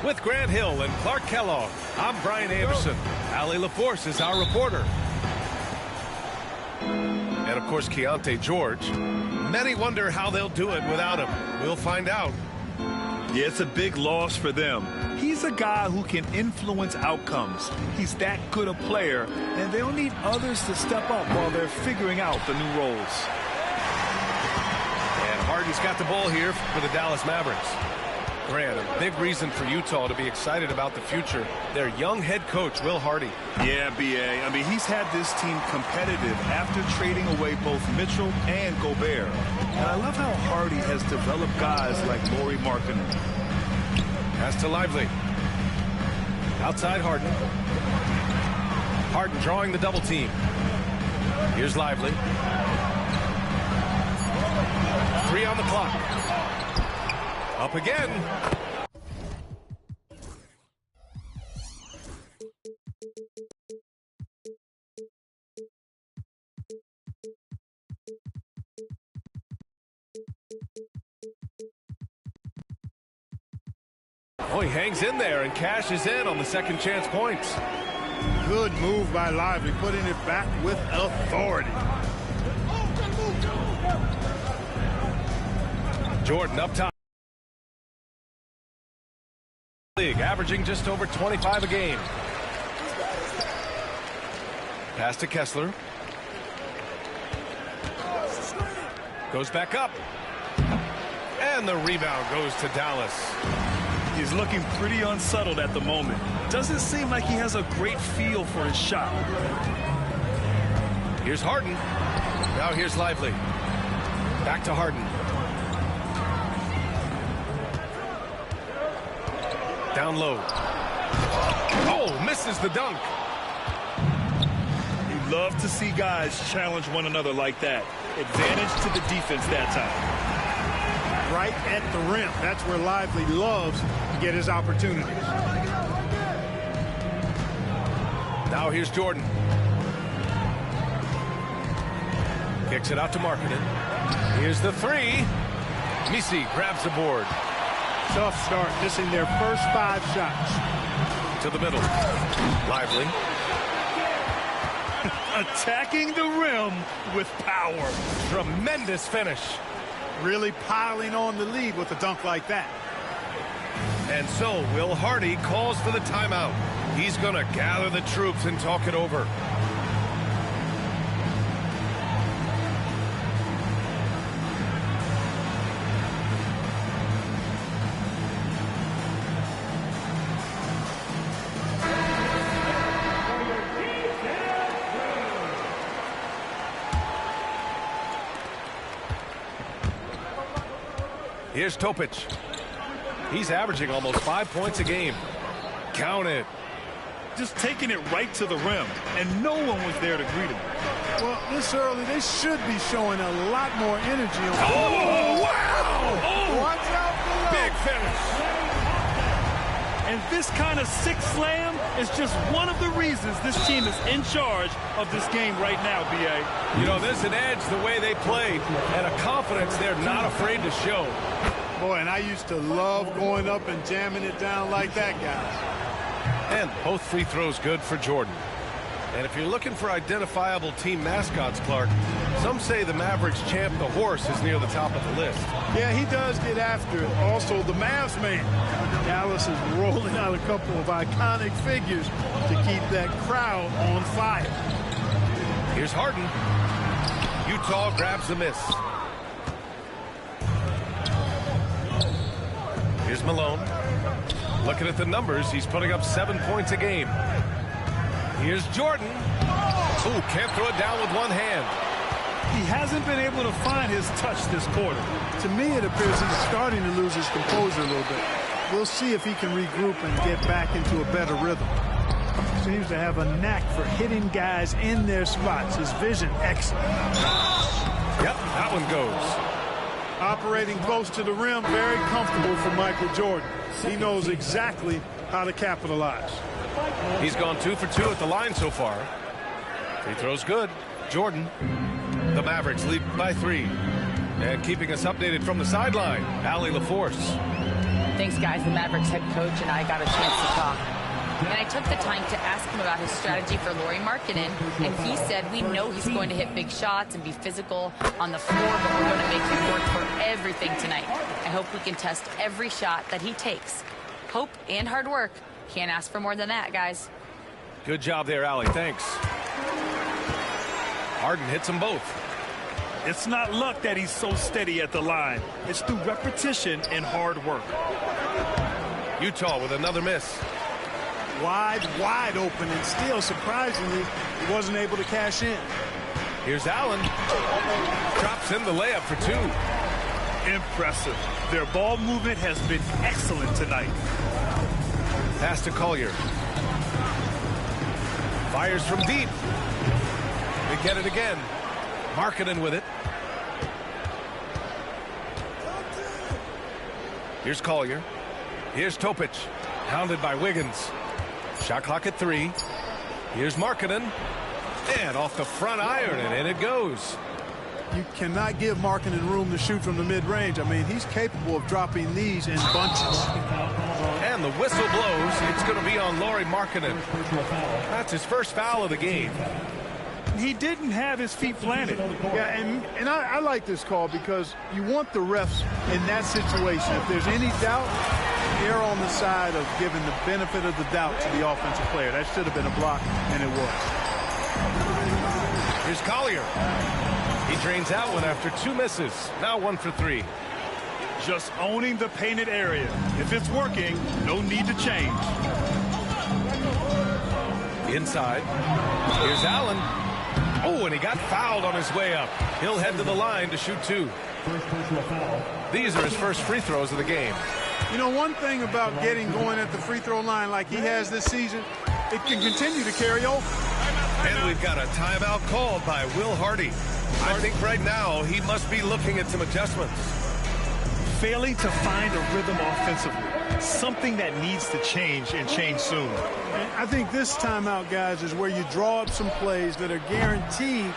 With Grant Hill and Clark Kellogg, I'm Brian Anderson. Allie LaForce is our reporter. And, of course, Keontae George. Many wonder how they'll do it without him. We'll find out. Yeah, it's a big loss for them. He's a guy who can influence outcomes. He's that good a player, and they'll need others to step up while they're figuring out the new roles. And Harden's got the ball here for the Dallas Mavericks. Grant, a big reason for Utah to be excited about the future. Their young head coach, Will Hardy. Yeah, B.A. I mean, he's had this team competitive after trading away both Mitchell and Gobert. And I love how Hardy has developed guys like Lauri Markkanen. Pass to Lively. Outside Harden. Harden drawing the double team. Here's Lively. 3 on the clock. Up again. Oh, he hangs in there and cashes in on the second chance points. Good move by Lively, putting it back with authority. Jordan up top. League averaging just over 25 a game. Pass to Kessler. Goes back up. And the rebound goes to Dallas. He's looking pretty unsettled at the moment. Doesn't seem like he has a great feel for his shot. Here's Harden. Now here's Lively. Back to Harden. Down low. Oh, misses the dunk. You love to see guys challenge one another like that. Advantage to the defense that time. Right at the rim. That's where Lively loves to get his opportunities. Now here's Jordan. Kicks it out to Markkanen. Here's the three. Misi grabs the board. Tough start, missing their first 5 shots. To the middle. Lively. Attacking the rim with power. Tremendous finish. Really piling on the lead with a dunk like that. And so Will Hardy calls for the timeout. He's going to gather the troops and talk it over. Here's Topic. He's averaging almost 5 points a game. Count it. Just taking it right to the rim, and no one was there to greet him. Well, this early, they should be showing a lot more energy. Oh, wow! Oh, watch out below. Big finish. And this kind of sick slam is just one of the reasons this team is in charge of this game right now, B.A. You know, there's an edge the way they play and a confidence they're not afraid to show. Boy, and I used to love going up and jamming it down like that, guys. And both free throws good for Jordan. And if you're looking for identifiable team mascots, Clark, some say the Mavericks champ, the horse, is near the top of the list. Yeah, he does get after it. Also, the Mavs man. Dallas is rolling out a couple of iconic figures to keep that crowd on fire. Here's Harden. Utah grabs the miss. Here's Malone. Looking at the numbers, he's putting up 7 points a game. Here's Jordan. Ooh, can't throw it down with one hand. He hasn't been able to find his touch this quarter. To me, it appears he's starting to lose his composure a little bit. We'll see if he can regroup and get back into a better rhythm. Seems to have a knack for hitting guys in their spots. His vision, excellent. Yep, that one goes. Operating close to the rim, very comfortable for Michael Jordan. He knows exactly how to capitalize. He's gone 2 for 2 at the line so far. Free throw's good. Jordan. The Mavericks lead by 3. And keeping us updated from the sideline, Allie LaForce. Thanks, guys. The Mavericks head coach and I got a chance to talk. And I took the time to ask him about his strategy for Lauri Markkanen, and he said, we know he's going to hit big shots and be physical on the floor, but we're going to make him work for everything tonight. I hope we can test every shot that he takes. Hope and hard work. Can't ask for more than that, guys. Good job there, Allie. Thanks. Harden hits them both. It's not luck that he's so steady at the line. It's through repetition and hard work. Utah with another miss. Wide open, and still, surprisingly, he wasn't able to cash in. Here's Allen. Drops in the layup for two. Impressive. Their ball movement has been excellent tonight. Pass to Collier. Fires from deep. They get it again. Markkanen with it. Here's Collier. Here's Topic. Hounded by Wiggins. Shot clock at 3. Here's Markkanen. And off the front iron, and in it goes. You cannot give Markkanen room to shoot from the mid-range. I mean, he's capable of dropping these in bunches. And the whistle blows. It's going to be on Lauri Markkanen. That's his first foul of the game. He didn't have his feet planted. Yeah, and I like this call because you want the refs in that situation. If there's any doubt, err on the side of giving the benefit of the doubt to the offensive player. That should have been a block, and it was. Here's Collier. He drains out one after 2 misses. Now 1 for 3. Just owning the painted area. If it's working, no need to change. Inside. Here's Allen. Oh, and he got fouled on his way up. He'll head to the line to shoot 2. These are his first free throws of the game. You know, one thing about getting going at the free throw line like he has this season, it can continue to carry over. And we've got a timeout called by Will Hardy. I think right now he must be looking at some adjustments. Failing to find a rhythm offensively. Something that needs to change, and change soon. And I think this timeout, guys, is where you draw up some plays that are guaranteed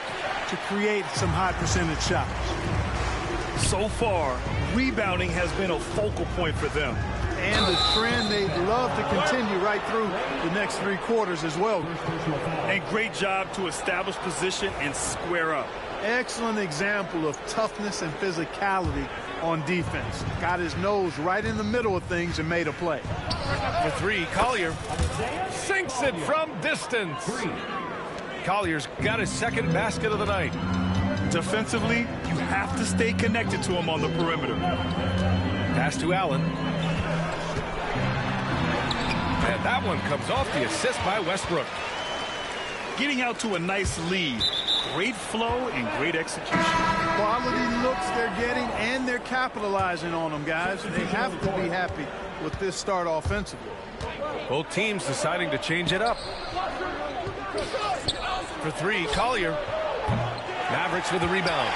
to create some high percentage shots. So far, rebounding has been a focal point for them. And the trend they'd love to continue right through the next 3 quarters as well. And great job to establish position and square up. Excellent example of toughness and physicality on defense. Got his nose right in the middle of things and made a play. For 3, Collier sinks it from distance. Collier's got his second basket of the night. Defensively, you have to stay connected to him on the perimeter. Pass to Allen. And that one comes off the assist by Westbrook. Getting out to a nice lead. Great flow and great execution. Quality looks they're getting, and they're capitalizing on them, guys. They have to be happy with this start offensively. Both teams deciding to change it up. For 3, Collier. Mavericks with the rebound.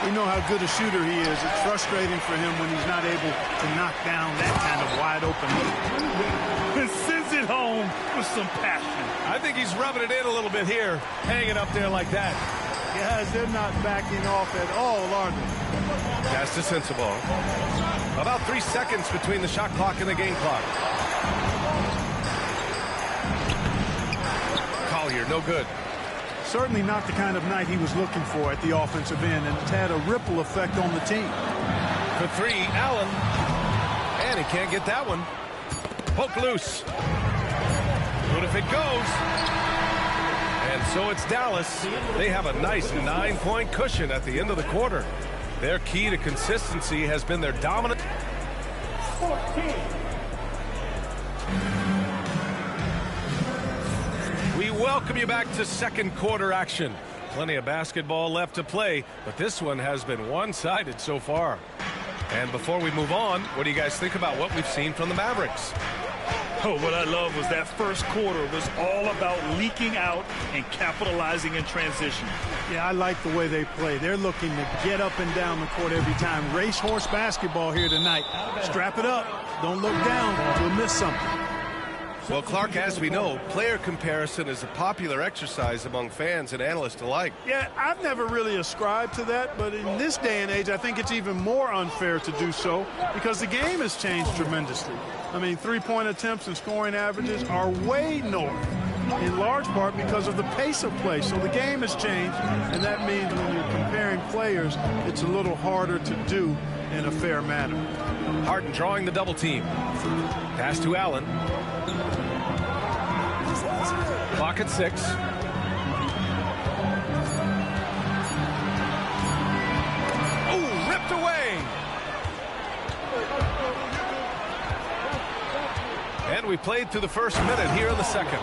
We know how good a shooter he is. It's frustrating for him when he's not able to knock down that kind of wide open look. And sends it home with some passion. I think he's rubbing it in a little bit here, hanging up there like that. Guys, they're not backing off at all, are they? Pass to Sensabaugh. About 3 seconds between the shot clock and the game clock. Collier, no good. Certainly not the kind of night he was looking for at the offensive end, and it's had a ripple effect on the team. For 3, Allen. And he can't get that one. Poke loose. What if it goes? And so it's Dallas. They have a nice 9-point cushion at the end of the quarter. Their key to consistency has been their dominant. 14. We welcome you back to second quarter action. Plenty of basketball left to play, but this one has been one-sided so far. And before we move on, what do you guys think about what we've seen from the Mavericks? Oh, what I love was that first quarter was all about leaking out and capitalizing in transition. Yeah, I like the way they play. They're looking to get up and down the court every time. Racehorse basketball here tonight. Strap it up. Don't look down. You'll miss something. Well, Clark, as we know, player comparison is a popular exercise among fans and analysts alike. Yeah, I've never really ascribed to that, but in this day and age, I think it's even more unfair to do so because the game has changed tremendously. I mean, three-point attempts and scoring averages are way north, in large part because of the pace of play. So the game has changed, and that means when you're comparing players, it's a little harder to do in a fair manner. Harden drawing the double team. Pass to Allen. Clock at 6. Oh, ripped away. And we played through the first minute here in the second.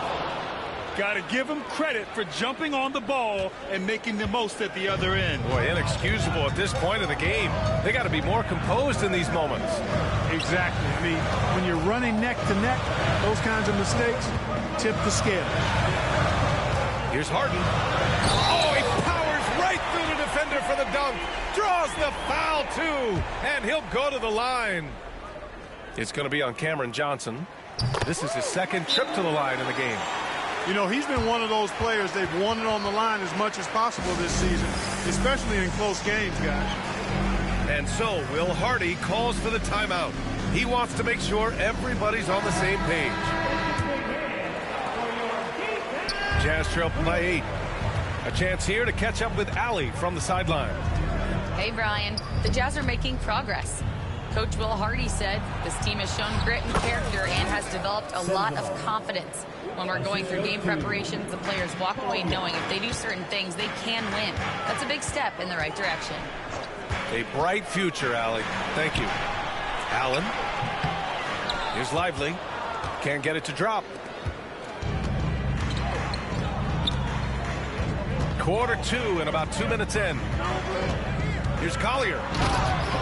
Got to give him credit for jumping on the ball and making the most at the other end. Boy, inexcusable at this point of the game. They got to be more composed in these moments. Exactly. I mean, when you're running neck to neck, those kinds of mistakes tip the scale. Here's Harden. Oh, he powers right through the defender for the dunk. Draws the foul, too. And he'll go to the line. It's going to be on Cameron Johnson. This is his second trip to the line in the game. You know, he's been one of those players they've wanted on the line as much as possible this season, especially in close games, guys. And so Will Hardy calls for the timeout. He wants to make sure everybody's on the same page. Jazz trail by 8. A chance here to catch up with Allie from the sideline. Hey, Brian. The Jazz are making progress. Coach Will Hardy said this team has shown grit and character and has developed a lot of confidence. When we're going through game preparations, the players walk away knowing if they do certain things, they can win. That's a big step in the right direction. A bright future, Allie. Thank you. Allen. Here's Lively. Can't get it to drop. Quarter 2 and about 2 minutes in. Here's Collier.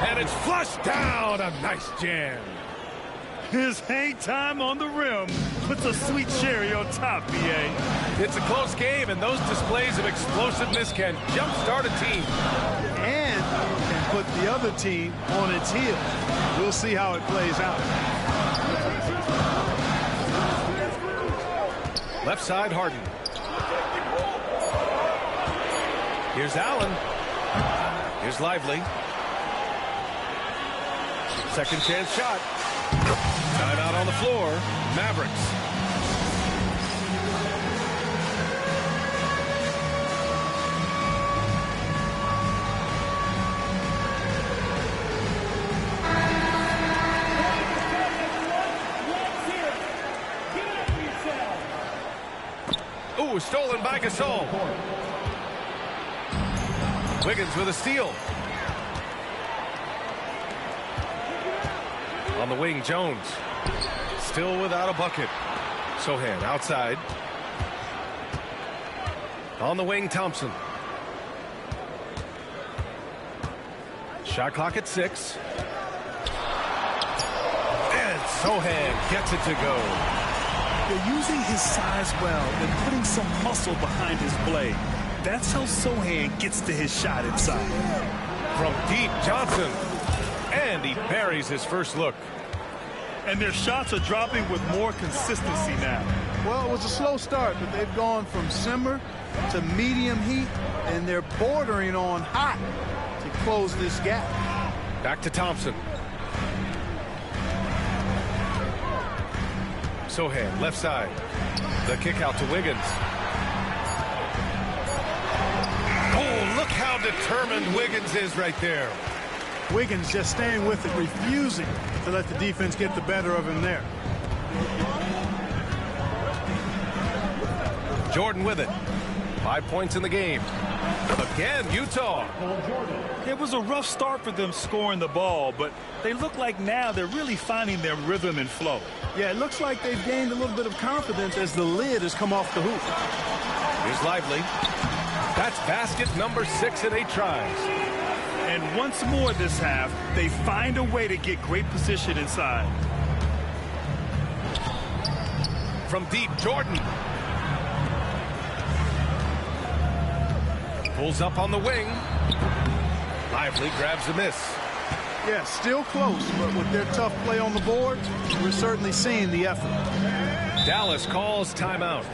And it's flushed down. A nice jam. His hang time on the rim puts a sweet cherry on top, B.A. It's a close game, and those displays of explosiveness can jumpstart a team. And can put the other team on its heels. We'll see how it plays out. Left side, Harden. Here's Allen. Here's Lively. Second chance shot. Timeout on the floor. Mavericks. Ooh, stolen by Gasol. Wiggins with a steal. On the wing, Jones. Still without a bucket. Sohan outside. On the wing, Thompson. Shot clock at 6. And Sohan gets it to go. They're using his size well and putting some muscle behind his blade. That's how Sohan gets to his shot inside. From deep, Johnson. And he buries his first look. And their shots are dropping with more consistency now. Well, it was a slow start, but they've gone from simmer to medium heat, and they're bordering on hot to close this gap. Back to Thompson. Sohan, left side. The kick out to Wiggins. Oh, look how determined Wiggins is right there. Wiggins just staying with it, refusing to let the defense get the better of him there. Jordan with it. 5 points in the game. Again, Utah. It was a rough start for them scoring the ball, but they look like now they're really finding their rhythm and flow. Yeah, it looks like they've gained a little bit of confidence as the lid has come off the hoop. Here's Lively. That's basket number 6 in 8 tries. And once more this half, they find a way to get great position inside. From deep, Jordan. Pulls up on the wing. Lively grabs a miss. Yeah, still close, but with their tough play on the board, we're certainly seeing the effort. Dallas calls timeout.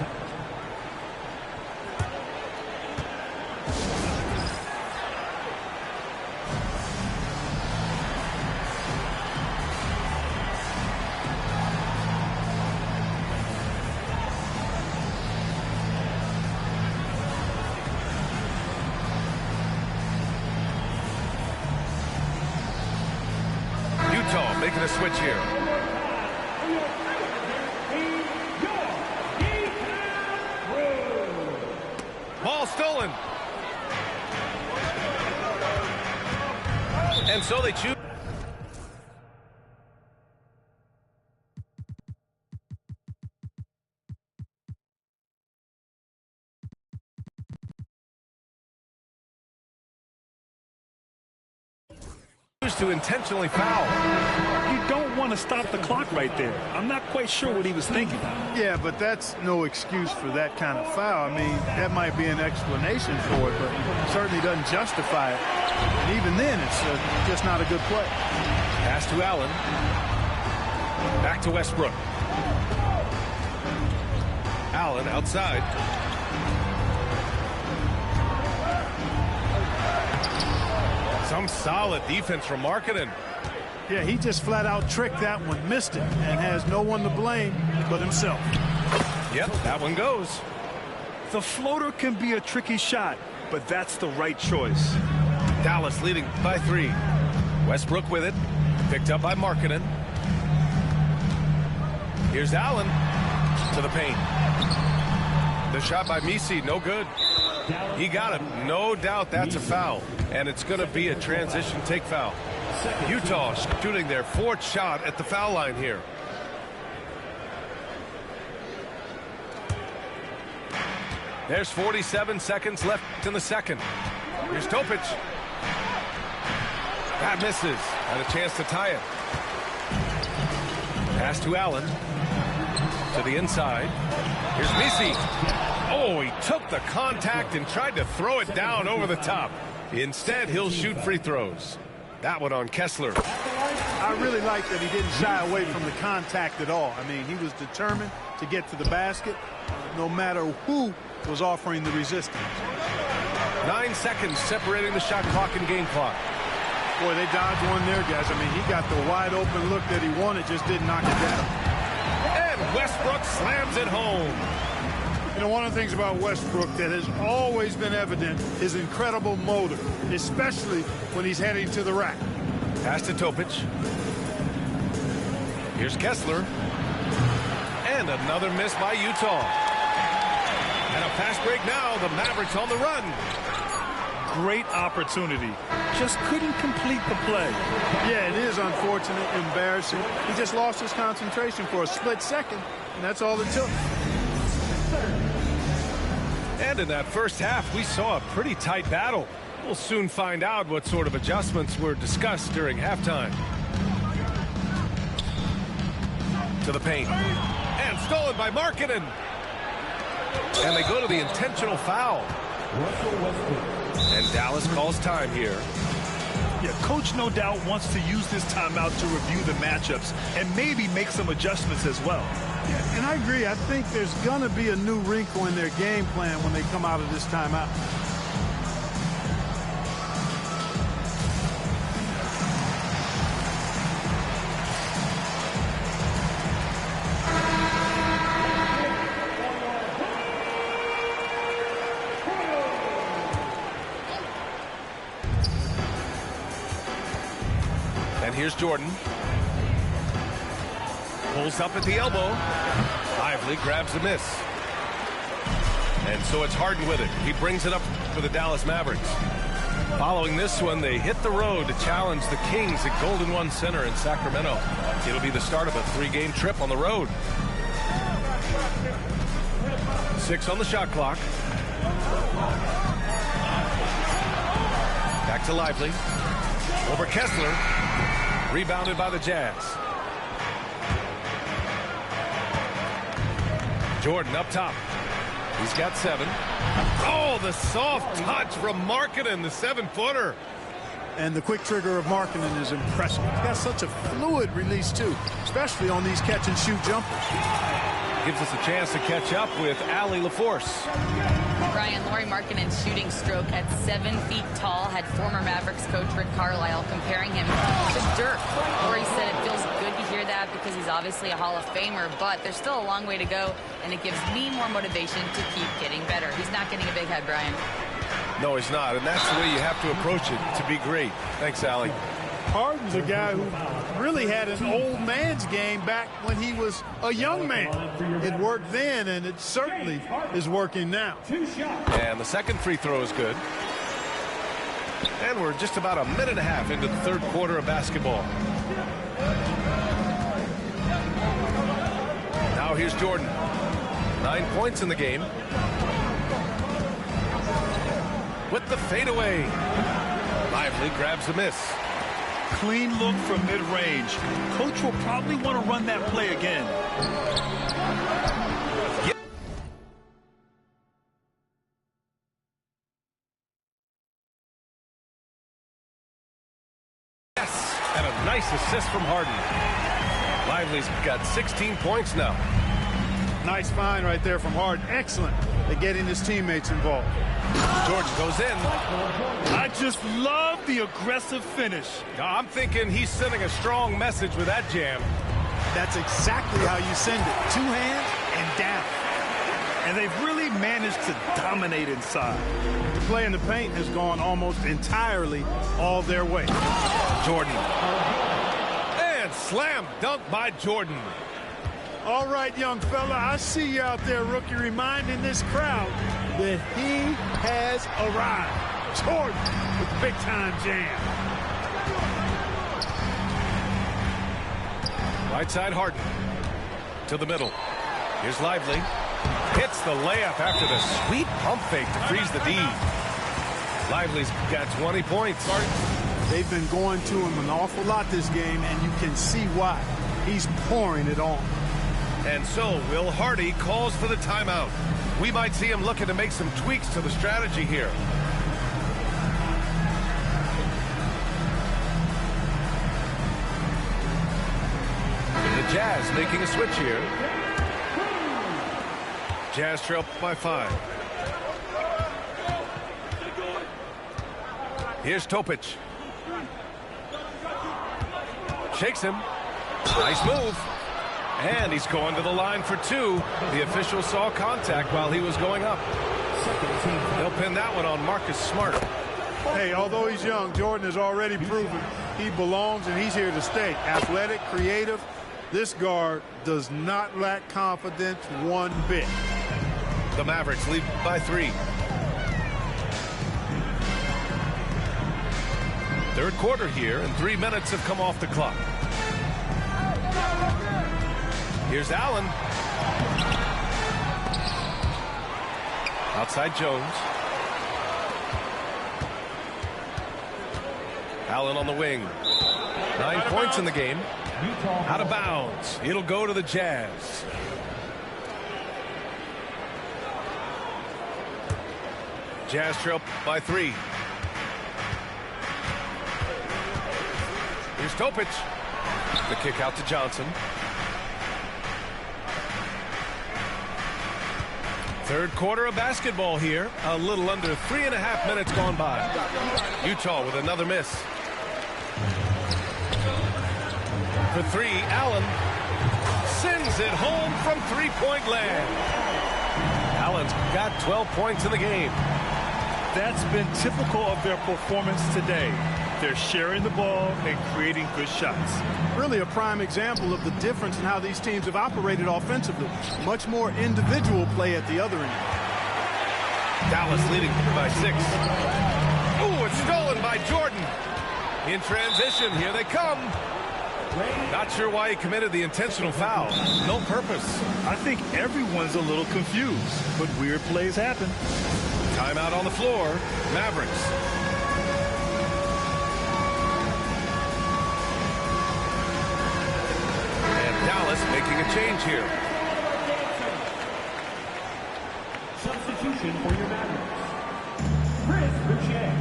Utah making a switch here. Ball stolen. And so they choose. To intentionally foul. You don't want to stop the clock right there. I'm not quite sure what he was thinking. Yeah, but that's no excuse for that kind of foul. I mean, that might be an explanation for it, but it certainly doesn't justify it. And even then, it's just not a good play. Pass to Allen. Back to Westbrook. Allen outside. Some solid defense from Markkanen. Yeah, he just flat out tricked that one, missed it, and has no one to blame but himself. Yep, that one goes. The floater can be a tricky shot, but that's the right choice. Dallas leading by 3. Westbrook with it. Picked up by Markkanen. Here's Allen to the paint. The shot by Messi, no good. He got him. No doubt that's a foul. And it's going to be a transition take foul. Utah shooting their 4th shot at the foul line here. There's 47 seconds left in the second. Here's Topic. That misses. And a chance to tie it. Pass to Allen. To the inside. Here's Messi. Oh, he took the contact and tried to throw it down over the top. Instead, he'll shoot free throws. That one on Kessler. I really like that he didn't shy away from the contact at all. I mean, he was determined to get to the basket, no matter who was offering the resistance. 9 seconds separating the shot clock and game clock. Boy, they dodged one there, guys. I mean, he got the wide open look that he wanted, just didn't knock it down. And Westbrook slams it home. You know, one of the things about Westbrook that has always been evident is incredible motor, especially when he's heading to the rack. Pass to Topic. Here's Kessler. And another miss by Utah. And a fast break now. The Mavericks on the run. Great opportunity. Just couldn't complete the play. Yeah, it is unfortunate, embarrassing. He just lost his concentration for a split second, and that's all it took. And in that first half, we saw a pretty tight battle. We'll soon find out what sort of adjustments were discussed during halftime. To the paint. And stolen by Markkanen. And they go to the intentional foul. And Dallas calls time here. Yeah, coach no doubt wants to use this timeout to review the matchups and maybe make some adjustments as well. Yeah, and I agree. I think there's going to be a new wrinkle in their game plan when they come out of this timeout. And here's Jordan. Pulls up at the elbow. Lively grabs the miss. And so it's Harden with it. He brings it up for the Dallas Mavericks. Following this one, they hit the road to challenge the Kings at Golden One Center in Sacramento. It'll be the start of a 3-game trip on the road. 6 on the shot clock. Back to Lively. Over Kessler. Rebounded by the Jazz. Jordan up top. He's got 7. Oh, the soft touch from Markkanen, the 7-footer. And the quick trigger of Markkanen is impressive. He's got such a fluid release, too, especially on these catch-and-shoot jumpers. Gives us a chance to catch up with Allie LaForce. Ryan, Lauri Markkanen's shooting stroke at 7 feet tall had former Mavericks coach Rick Carlisle comparing him to Dirk. Lauri said it feels good to hear that because he's obviously a Hall of Famer, but there's still a long way to go, and it gives me more motivation to keep getting better. He's not getting a big head, Brian. No, he's not, and that's the way you have to approach it to be great. Thanks, Allie. Harden's a guy who really had an old man's game back when he was a young man. It worked then, and it certainly is working now. And the second free throw is good. And we're just about a minute and a half into the third quarter of basketball. Now here's Jordan. 9 points in the game. With the fadeaway. Lively grabs the miss. Clean look from mid-range. Coach will probably want to run that play again. Yes, and a nice assist from Harden. Lively's got 16 points now. Nice find right there from Harden. Excellent at getting his teammates involved. George goes in. I just love the aggressive finish. I'm thinking he's sending a strong message with that jam. That's exactly how you send it. Two hands and down. And they've really managed to dominate inside. The play in the paint has gone almost entirely all their way. Jordan. And slam dunk by Jordan. All right, young fella, I see you out there, rookie, reminding this crowd that he has arrived. Jordan with the big-time jam. Right side Harden. To the middle. Here's Lively. Hits the layup after the sweet pump fake to freeze the D. Lively's got 20 points. They've been going to him an awful lot this game, and you can see why. He's pouring it on. And so Will Hardy calls for the timeout. We might see him looking to make some tweaks to the strategy here. The Jazz making a switch here. Jazz trail by 5. Here's Topic. Shakes him. Nice move. And he's going to the line for 2. The official saw contact while he was going up. They'll pin that one on Marcus Smart. Hey, although he's young, Jordan has already proven he belongs and he's here to stay. Athletic, creative. This guard does not lack confidence one bit. The Mavericks lead by 3. Third quarter here, and 3 minutes have come off the clock. Here's Allen. Outside Jones. Allen on the wing. 9 points in the game. Out of bounds. It'll go to the Jazz. Jazz trail by 3. Here's Topic. The kick out to Johnson. Third quarter of basketball here. A little under 3.5 minutes gone by. Utah with another miss. For 3, Allen sends it home from three-point land. Allen's got 12 points in the game. That's been typical of their performance today. They're sharing the ball and creating good shots. Really a prime example of the difference in how these teams have operated offensively. Much more individual play at the other end. Dallas leading by 6. Ooh, it's stolen by Jordan. In transition, here they come. Not sure why he committed the intentional foul. No purpose. I think everyone's a little confused, but weird plays happen. Timeout on the floor. Mavericks. Dallas making a change here. Substitution for your Mavericks. Chris Boucher.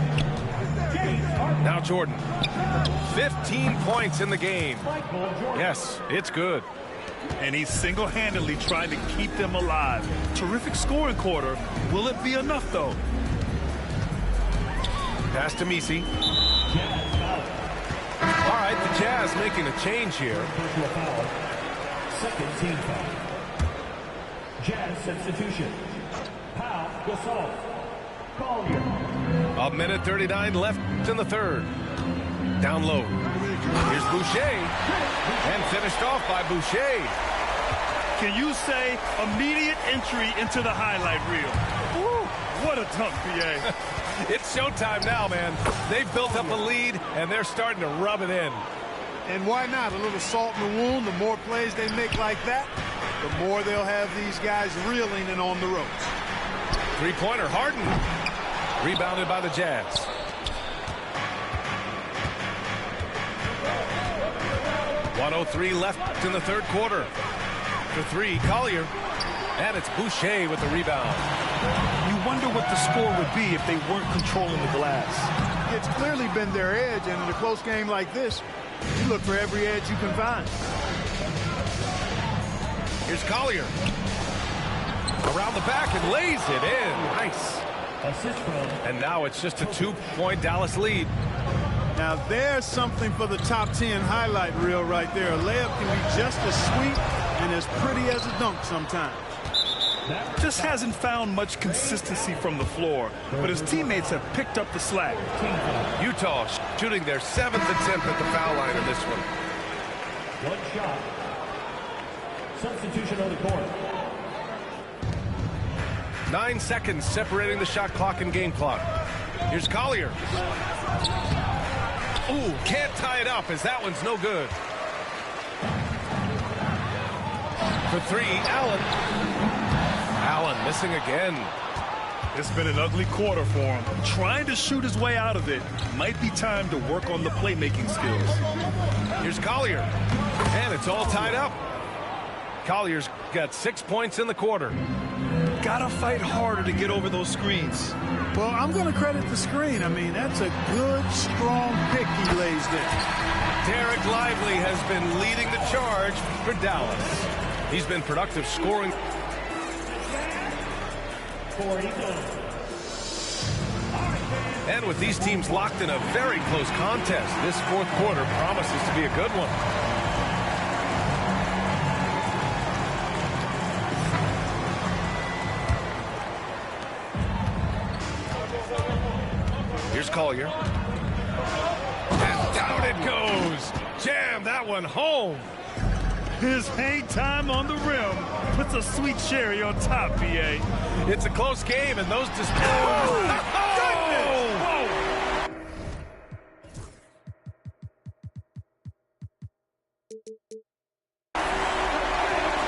James Harden. Now Jordan. 15 points in the game. Yes, it's good. And he's single-handedly trying to keep them alive. Terrific scoring quarter. Will it be enough, though? Pass to Messi. All right, the Jazz making a change here. Second team foul. Jazz substitution. Pau Gasol. Collier. A minute 39 left in the third. Down low. Here's Boucher. And finished off by Boucher. Can you say immediate entry into the highlight reel? Woo, what a dunk, PA. It's showtime now, man. They've built up a lead, and they're starting to rub it in. And why not? A little salt in the wound. The more plays they make like that, the more they'll have these guys reeling and on the ropes. Three-pointer, Harden. Rebounded by the Jazz. .103 left in the third quarter. For three, Collier. And it's Boucher with the rebound. You wonder what the score would be if they weren't controlling the glass. It's clearly been their edge, and in a close game like this, you look for every edge you can find. Here's Collier. Around the back and lays it in. Nice. Assist from. And now it's just a 2-point Dallas lead. Now there's something for the top 10 highlight reel right there. A layup can be just as sweet and as pretty as a dunk sometimes. Just hasn't found much consistency from the floor, but his teammates have picked up the slack. Utah shooting their 7th attempt at the foul line in this one. One shot. Substitution on the court. 9 seconds separating the shot clock and game clock. Here's Collier. Ooh, can't tie it up as that one's no good. For three, Allen. Allen missing again. It's been an ugly quarter for him. Trying to shoot his way out of it. Might be time to work on the playmaking skills. Here's Collier. And it's all tied up. Collier's got 6 points in the quarter. Gotta fight harder to get over those screens. Well, I'm going to credit the screen. I mean, that's a good, strong pick he lays there. Derek Lively has been leading the charge for Dallas. He's been productive scoring. And with these teams locked in a very close contest, this fourth quarter promises to be a good one. Here's Collier. And down it goes. Jam that one home. His hang time on the rim puts a sweet cherry on top, PA. It's a close game, and those just...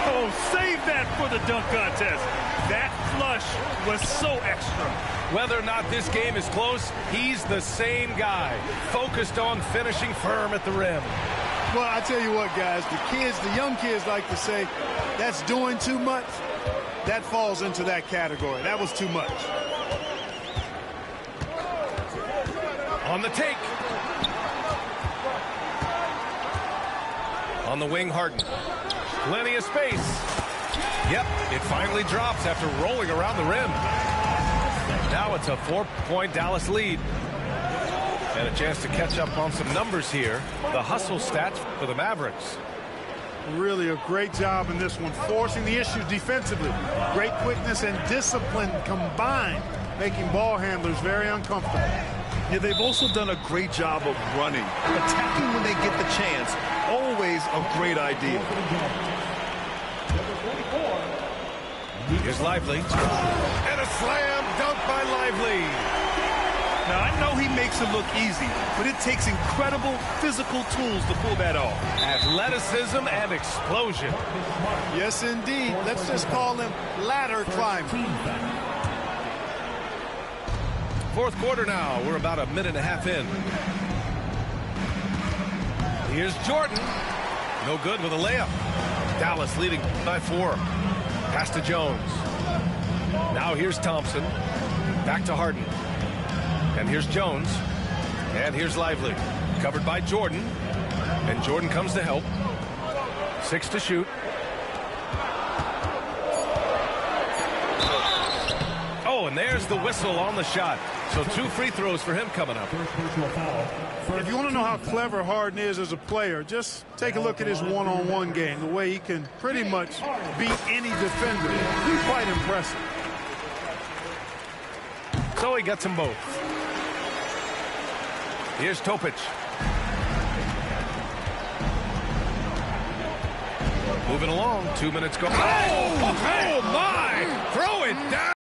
Oh, save that for the dunk contest. That flush was so extra. Whether or not this game is close, he's the same guy, focused on finishing firm at the rim. Well, I tell you what, guys, the young kids like to say, that's doing too much. That falls into that category. That was too much. On the take. On the wing, Harden. Plenty of space. Yep, it finally drops after rolling around the rim. Now it's a 4-point Dallas lead. And a chance to catch up on some numbers here. The hustle stats for the Mavericks. Really a great job in this one, forcing the issues defensively. Great quickness and discipline combined, making ball handlers very uncomfortable. Yeah, they've also done a great job of running. Attacking when they get the chance, always a great idea. Here's Lively. And a slam dunk by Lively. Now, I know he makes it look easy, but it takes incredible physical tools to pull that off. Athleticism and explosion. Yes, indeed. Let's just call him ladder climbing. Fourth quarter now. We're about a minute and a half in. Here's Jordan. No good with a layup. Dallas leading by 4. Pass to Jones. Now here's Thompson. Back to Harden. And here's Jones. And here's Lively, covered by Jordan. And Jordan comes to help. 6 to shoot. Oh, and there's the whistle on the shot. So 2 free throws for him coming up. If you want to know how clever Harden is as a player, just take a look at his one-on-one game, the way he can pretty much beat any defender. He's quite impressive. So he gets them both. Here's Topic. Moving along, 2 minutes go. Oh my! Throw it down!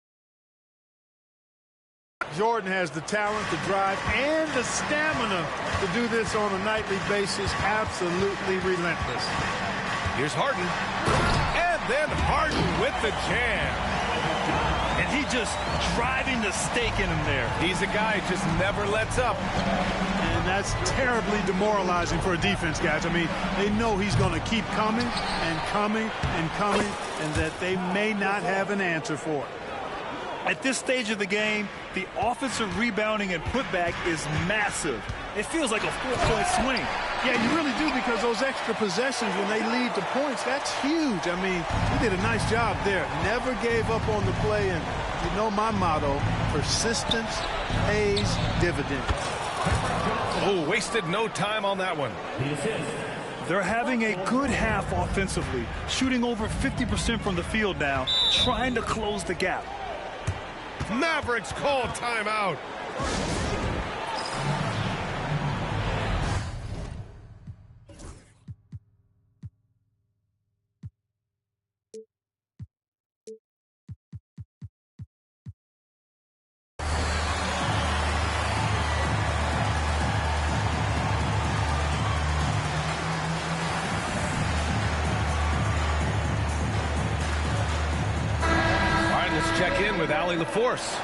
Jordan has the talent, the drive, and the stamina to do this on a nightly basis. Absolutely relentless. Here's Harden. And then Harden with the jam. And he just driving the stake in him there. He's a guy who just never lets up. And that's terribly demoralizing for a defense, guys. I mean, they know he's going to keep coming and coming and coming, and that they may not have an answer for it. At this stage of the game, the offensive rebounding and putback is massive. It feels like a 4-point swing. Yeah, you really do, because those extra possessions when they lead to points, that's huge. I mean, he did a nice job there. Never gave up on the play, and you know my motto, persistence pays dividends. Oh, wasted no time on that one. They're having a good half offensively, shooting over 50% from the field now, trying to close the gap. Mavericks call timeout. Check in with Allie LaForce.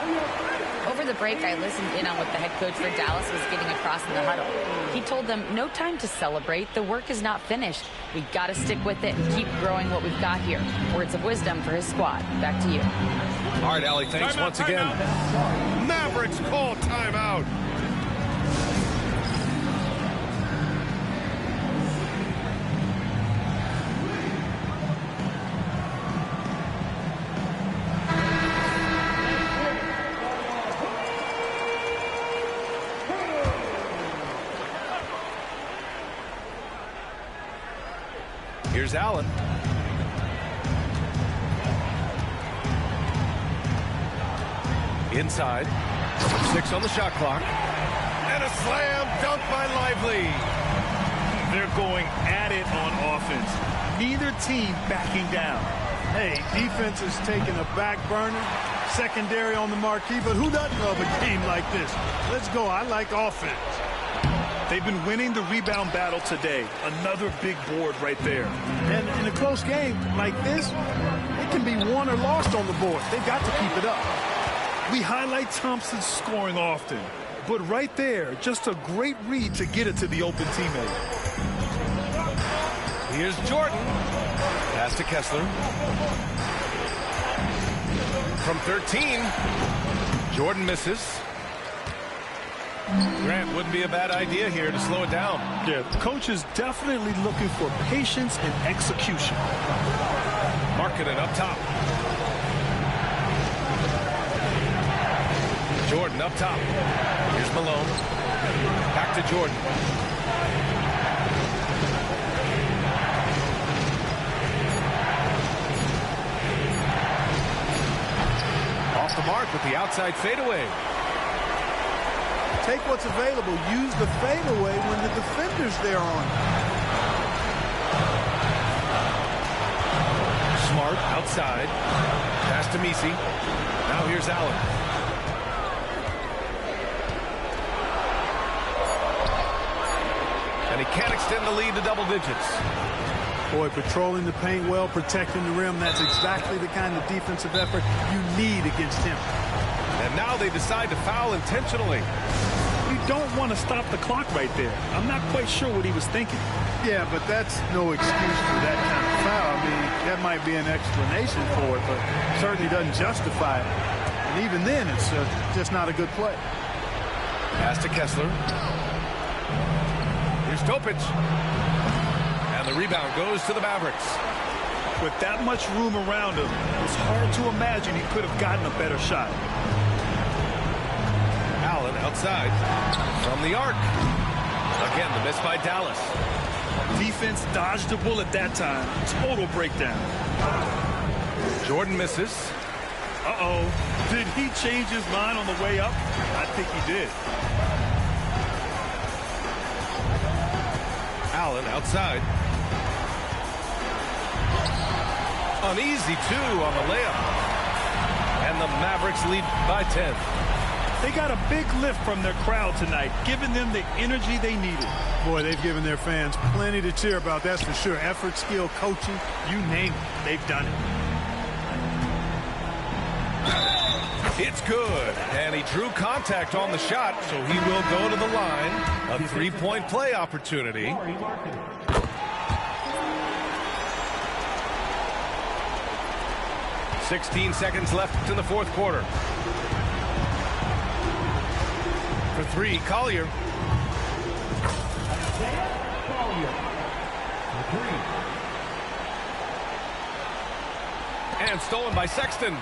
Over the break, I listened in on what the head coach for Dallas was getting across in the huddle. He told them, no time to celebrate. The work is not finished. We got to stick with it and keep growing what we've got here. Words of wisdom for his squad. Back to you. All right, Allie, thanks once again. Mavericks call timeout. Here's Allen. Inside. 6 on the shot clock. And a slam dunk by Lively. They're going at it on offense. Neither team backing down. Hey, defense is taking a back burner. Secondary on the marquee, but who doesn't love a game like this? Let's go. I like offense. They've been winning the rebound battle today. Another big board right there. And in a close game like this, it can be won or lost on the board. They've got to keep it up. We highlight Thompson's scoring often, but right there, just a great read to get it to the open teammate. Here's Jordan. Pass to Kessler. From 13, Jordan misses. Grant, wouldn't be a bad idea here to slow it down. Yeah, the coach is definitely looking for patience and execution. Markkanen up top. Jordan up top. Here's Malone. Back to Jordan. Off the mark with the outside fadeaway. Take what's available. Use the fadeaway when the defender's there on. Smart outside. Pass to Messi. Now here's Allen. And he can't extend the lead to double digits. Boy, patrolling the paint well, protecting the rim. That's exactly the kind of defensive effort you need against him. And now they decide to foul intentionally. You don't want to stop the clock right there. I'm not quite sure what he was thinking. Yeah, but that's no excuse for that kind of foul. I mean, that might be an explanation for it, but certainly doesn't justify it. And even then, it's just not a good play. Pass to Kessler. Here's Topic. And the rebound goes to the Mavericks. With that much room around him, it's hard to imagine he could have gotten a better shot. Allen outside from the arc. Again, the miss by Dallas. Defense dodged a bullet that time. Total breakdown. Jordan misses. Uh-oh. Did he change his mind on the way up? I think he did. Allen outside. An easy 2 on the layup. And the Mavericks lead by 10. They got a big lift from their crowd tonight, giving them the energy they needed. Boy, they've given their fans plenty to cheer about, that's for sure. Effort, skill, coaching, you name it, they've done it. It's good. And he drew contact on the shot, so he will go to the line. A three-point play opportunity. 16 seconds left in the fourth quarter. For 3, Collier. And stolen by Sexton.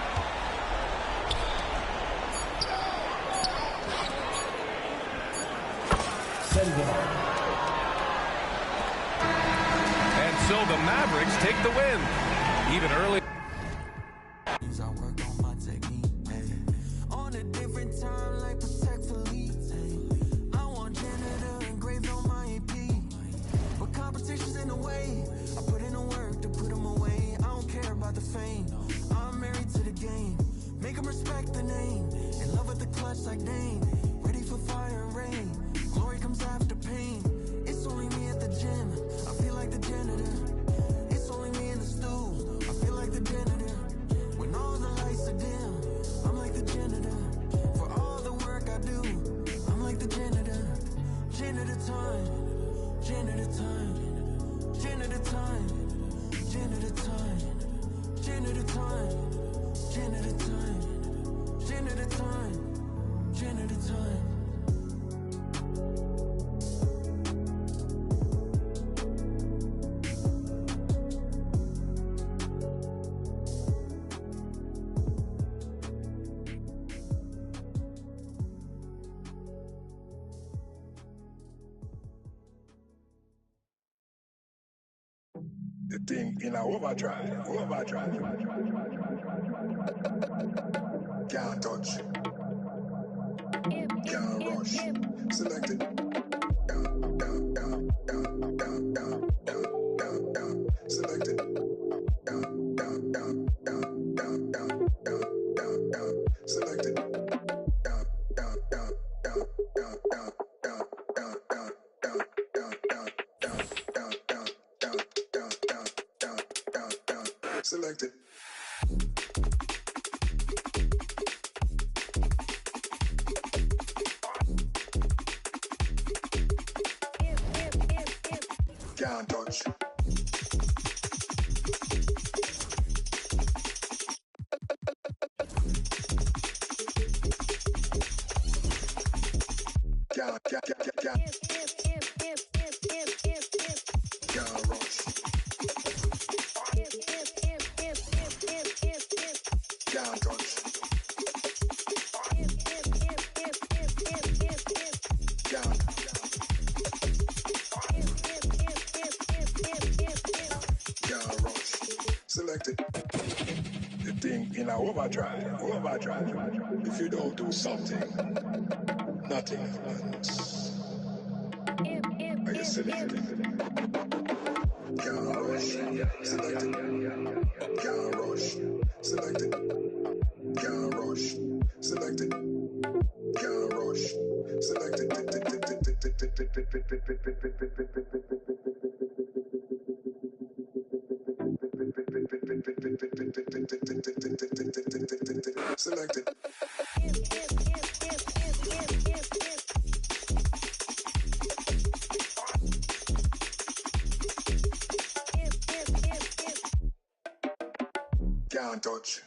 And so the Mavericks take the win. Even early. I work on my technique, on a different time like Protect Philippe. I want janitor engraved on my AP, but competition's in the way. I put in the work to put them away. I don't care about the fame. I'm married to the game. Make them respect the name. In love with the clutch like Dane. Ready for fire and rain. Glory comes after pain. It's only me at the gym. I feel like the janitor. It's only me in the stool. I feel like the janitor. When all the lights are dim, I'm like the janitor. For all the work I do, I'm like the janitor. Janitor time, janitor time, janitor time, janitor time, janitor time, janitor time, janitor time, janitor time. The thing in our overdrive. Can't touch. Can't rush. Select it. Down. Select it. Down. Select it. Select it. Can't touch. Can't rush. Can't touch. Can't rush. Select it. The thing in our overdrive. If you don't do something, nothing happens. Are you select it? Can't rush. Select it. Can't rush. Select it. Can't rush. Select it. Can't rush. Select it. Select it. Can't touch.